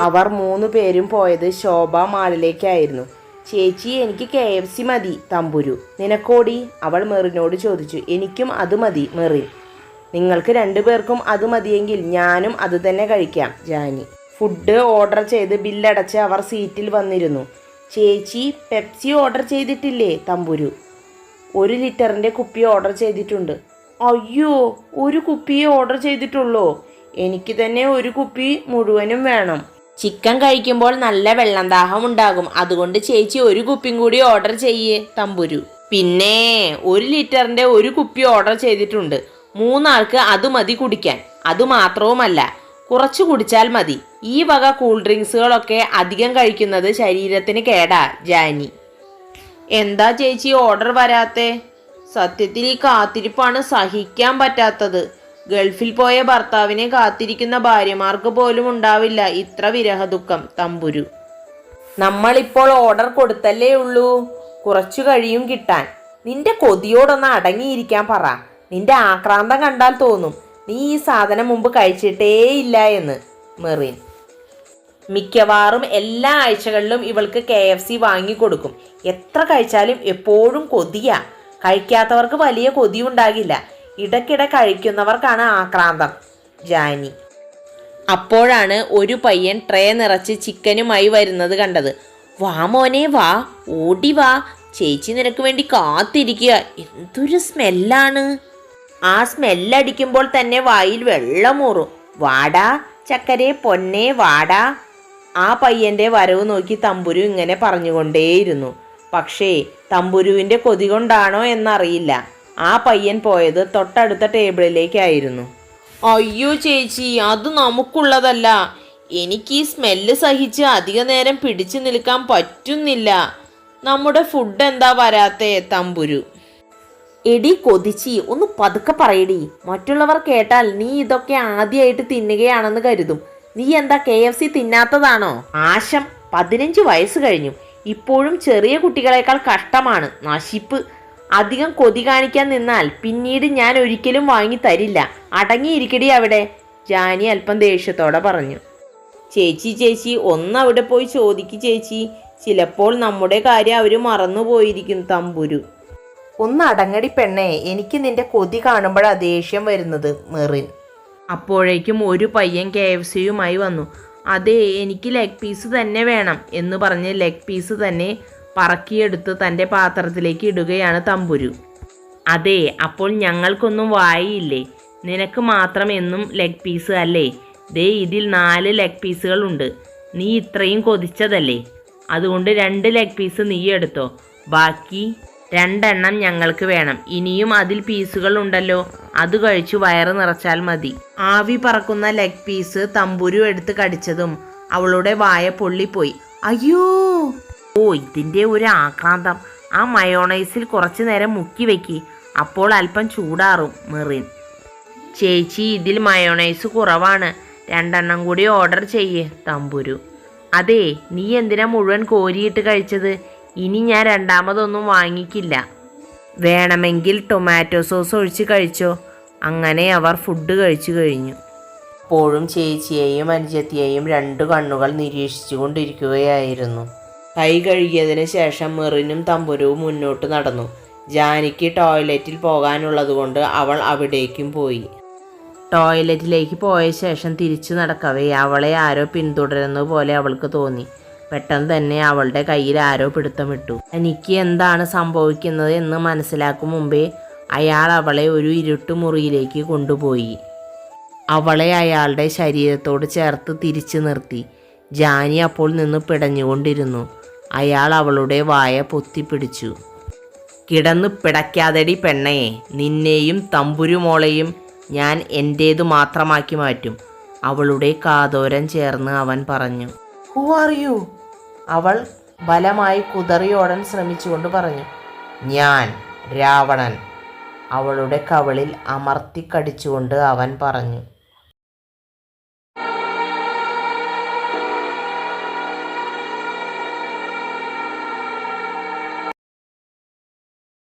അവർ 3 പേരും പോയത് ശോഭ മാളിലേക്കായിരുന്നു. ചേച്ചി, എനിക്ക് KFC മതി. തമ്പുരു. നിനക്കോടി? അവൾ മെറിനോട് ചോദിച്ചു. എനിക്കും അത് മതി മെറിൻ. നിങ്ങൾക്ക് 2 പേർക്കും അത് മതിയെങ്കിൽ ഞാനും അത് തന്നെ കഴിക്കാം. ജാനി ഫുഡ് ഓർഡർ ചെയ്ത് ബില്ലടച്ച് അവർ സീറ്റിൽ വന്നിരുന്നു. ചേച്ചി, പെപ്സി ഓർഡർ ചെയ്തിട്ടില്ലേ? തമ്പുരു. 1 ലിറ്ററിൻ്റെ കുപ്പി ഓർഡർ ചെയ്തിട്ടുണ്ട്. അയ്യോ, 1 കുപ്പിയെ ഓർഡർ ചെയ്തിട്ടുള്ളൂ. എനിക്ക് തന്നെ 1 കുപ്പി മുഴുവനും വേണം. ചിക്കൻ കഴിക്കുമ്പോൾ നല്ല വെള്ളം ദാഹം ഉണ്ടാകും. അതുകൊണ്ട് ചേച്ചി 1 കുപ്പിയും കൂടി ഓർഡർ ചെയ്യേ. തമ്പുരു. പിന്നെ 1 ലിറ്ററിൻ്റെ 1 കുപ്പി ഓർഡർ ചെയ്തിട്ടുണ്ട്. 3 ആൾക്ക് അത് മതി കുടിക്കാൻ. അതുമാത്രവുമല്ല, കുറച്ച് കുടിച്ചാൽ മതി. ഈ വക കൂൾ ഡ്രിങ്ക്സുകളൊക്കെ അധികം കഴിക്കുന്നത് ശരീരത്തിന് കേടാ. ജാനി. എന്താ ചേച്ചി ഓർഡർ വരാത്തെ? സത്യത്തിൽ ഈ കാത്തിരിപ്പാണ് സഹിക്കാൻ പറ്റാത്തത്. ഗൾഫിൽ പോയ ഭർത്താവിനെ കാത്തിരിക്കുന്ന ഭാര്യമാർക്ക് പോലും ഉണ്ടാവില്ല ഇത്ര വിരഹദുഃഖം. തമ്പുരു. നമ്മളിപ്പോൾ ഓർഡർ കൊടുത്തല്ലേ ഉള്ളൂ. കുറച്ചു കഴിയും കിട്ടാൻ. നിന്റെ കൊതിയോടൊന്ന് അടങ്ങിയിരിക്കാൻ പറ. നിന്റെ ആക്രാന്തം കണ്ടാൽ തോന്നും നീ ഈ സാധനം മുമ്പ് കഴിച്ചിട്ടേ ഇല്ല എന്ന്. മെറിൻ. മിക്കവാറും എല്ലാ ആഴ്ചകളിലും ഇവൾക്ക് KFC വാങ്ങിക്കൊടുക്കും. എത്ര കഴിച്ചാലും എപ്പോഴും കൊതിയാ. കഴിക്കാത്തവർക്ക് വലിയ കൊതിയുണ്ടാകില്ല. ഇടയ്ക്കിടെ കഴിക്കുന്നവർക്കാണ് ആക്രാന്തം. ജാനി. അപ്പോഴാണ് ഒരു പയ്യൻ ട്രേ നിറച്ച് ചിക്കനുമായി വരുന്നത് കണ്ടത്. വാ മോനെ വാ, ഓടി വാ, ചേച്ചി നിനക്ക് വേണ്ടി കാത്തിരിക്കുക. എന്തൊരു സ്മെല്ലാണ്. ആ സ്മെല്ലടിക്കുമ്പോൾ തന്നെ വായിൽ വെള്ളമൂറും. വാടാ ചക്കരെ പൊന്നെ വാടാ. ആ പയ്യൻ്റെ വരവ് നോക്കി തമ്പുരു ഇങ്ങനെ പറഞ്ഞുകൊണ്ടേയിരുന്നു. പക്ഷേ തമ്പുരുവിൻ്റെ കൊതി കൊണ്ടാണോ എന്നറിയില്ല, ആ പയ്യൻ പോയത് തൊട്ടടുത്ത ടേബിളിലേക്കായിരുന്നു. അയ്യോ ചേച്ചി, അത് നമുക്കുള്ളതല്ല. എനിക്ക് ഈ സ്മെല്ല് സഹിച്ച് അധിക നേരം പിടിച്ചു നിൽക്കാൻ പറ്റുന്നില്ല. നമ്മുടെ ഫുഡ് എന്താ വരാത്തേ? തമ്പുരു. എടി കൊതിച്ചി, ഒന്ന് പതുക്കെ പറയടി. മറ്റുള്ളവർ കേട്ടാൽ നീ ഇതൊക്കെ ആദ്യമായിട്ട് തിന്നുകയാണെന്ന് കരുതും. നീ എന്താ KFC തിന്നാത്തതാണോ? ആശം. 15 വയസ്സ് കഴിഞ്ഞു. ഇപ്പോഴും ചെറിയ കുട്ടികളെക്കാൾ കഷ്ടമാണ്. നശിപ്പ്. അധികം കൊതി കാണിക്കാൻ നിന്നാൽ പിന്നീട് ഞാൻ ഒരിക്കലും വാങ്ങി തരില്ല. അടങ്ങിയിരിക്കടി അവിടെ. ജാനി അല്പം ദേഷ്യത്തോടെ പറഞ്ഞു. ചേച്ചി ഒന്നവിടെ പോയി ചോദിക്ക് ചേച്ചി. ചിലപ്പോൾ നമ്മുടെ കാര്യം അവർ മറന്നുപോയിരിക്കും. തമ്പുരു. ഒന്ന് അടങ്ങടി പെണ്ണേ, എനിക്ക് നിന്റെ കൊതി കാണുമ്പോഴാ ദേഷ്യം വരുന്നത്. മെറിൻ. അപ്പോഴേക്കും ഒരു പയ്യൻ KFCയുമായി വന്നു. അതെ, എനിക്ക് ലെഗ് പീസ് തന്നെ വേണം എന്ന് പറഞ്ഞ് ലെഗ് പീസ് തന്നെ പറക്കിയെടുത്ത് തൻ്റെ പാത്രത്തിലേക്ക് ഇടുകയാണ് തമ്പുരു. അതെ, അപ്പോൾ ഞങ്ങൾക്കൊന്നും വായിയില്ലേ? നിനക്ക് മാത്രം എന്നും ലെഗ് പീസ് അല്ലേ? ദേ ഇതിൽ 4 ലെഗ് പീസുകളുണ്ട്. നീ ഇത്രയും കൊതിച്ചതല്ലേ, അതുകൊണ്ട് 2 ലെഗ് പീസ് നീ എടുത്തോ. ബാക്കി 2 എണ്ണം ഞങ്ങൾക്ക് വേണം. ഇനിയും അതിൽ പീസുകൾ ഉണ്ടല്ലോ, അത് കഴിച്ചു വയറ് നിറച്ചാൽ മതി. ആവി പറക്കുന്ന ലെഗ് പീസ് തമ്പുരു എടുത്ത് കടിച്ചതും അവളുടെ വായ പൊള്ളിപ്പോയി. അയ്യോ, ഓ ഇതിൻ്റെ ഒരു ആക്രാന്തം. ആ മയോണൈസിൽ കുറച്ചു നേരം മുക്കി വെക്കി, അപ്പോൾ അല്പം ചൂടാറും. മെറിൻ. ചേച്ചി, ഇതിൽ മയോണൈസ് കുറവാണ്. 2 എണ്ണം കൂടി ഓർഡർ ചെയ്യേ. തമ്പുരു. അതെ, നീ എന്തിനാ മുഴുവൻ കോരിയിട്ട് കഴിച്ചത്? ഇനി ഞാൻ രണ്ടാമതൊന്നും വാങ്ങിക്കില്ല. വേണമെങ്കിൽ ടൊമാറ്റോ സോസ് ഒഴിച്ച് കഴിച്ചോ. അങ്ങനെ അവർ ഫുഡ് കഴിച്ചു കഴിഞ്ഞു. അപ്പോഴും ചേച്ചിയെയും അനുജത്തിയെയും 2 കണ്ണുകൾ നിരീക്ഷിച്ചു കൊണ്ടിരിക്കുകയായിരുന്നു. കൈ കഴുകിയതിന് ശേഷം മെറിനും തമ്പുരുവും മുന്നോട്ട് നടന്നു. ജാനിക്ക് ടോയ്ലറ്റിൽ പോകാനുള്ളതുകൊണ്ട് അവൾ അവിടേക്കും പോയി. ടോയ്ലറ്റിലേക്ക് പോയ ശേഷം തിരിച്ചു നടക്കവേ അവളെ ആരോ പിന്തുടരുന്നത് പോലെ അവൾക്ക് തോന്നി. പെട്ടെന്ന് തന്നെ അവളുടെ കയ്യിൽ ആരോ പിടുത്തമിട്ടു. എനിക്ക് എന്താണ് സംഭവിക്കുന്നത് എന്ന് മനസ്സിലാക്കും മുമ്പേ അയാൾ അവളെ ഒരു ഇരുട്ടുമുറിയിലേക്ക് കൊണ്ടുപോയി. അവളെ അയാളുടെ ശരീരത്തോട് ചേർത്ത് തിരിച്ചു നിർത്തി. ജാനി അപ്പോൾ നിന്ന് പിടഞ്ഞുകൊണ്ടിരുന്നു. അയാൾ അവളുടെ വായ പൊത്തിപ്പിടിച്ചു. കിടന്ന് പിടയ്ക്കാതെടി പെണ്ണേ, നിന്നെയും തമ്പുരുമോളെയും ഞാൻ എൻ്റേതു മാത്രമാക്കി മാറ്റും. അവളുടെ കാതോരം ചേർന്ന് അവൻ പറഞ്ഞു. Who are you? അവൾ ബലമായി കുതറിയോടാൻ ശ്രമിച്ചുകൊണ്ട് പറഞ്ഞു. ഞാൻ രാവണൻ. അവളുടെ കവിളിൽ അമർത്തി കടിച്ചുകൊണ്ട് അവൻ പറഞ്ഞു.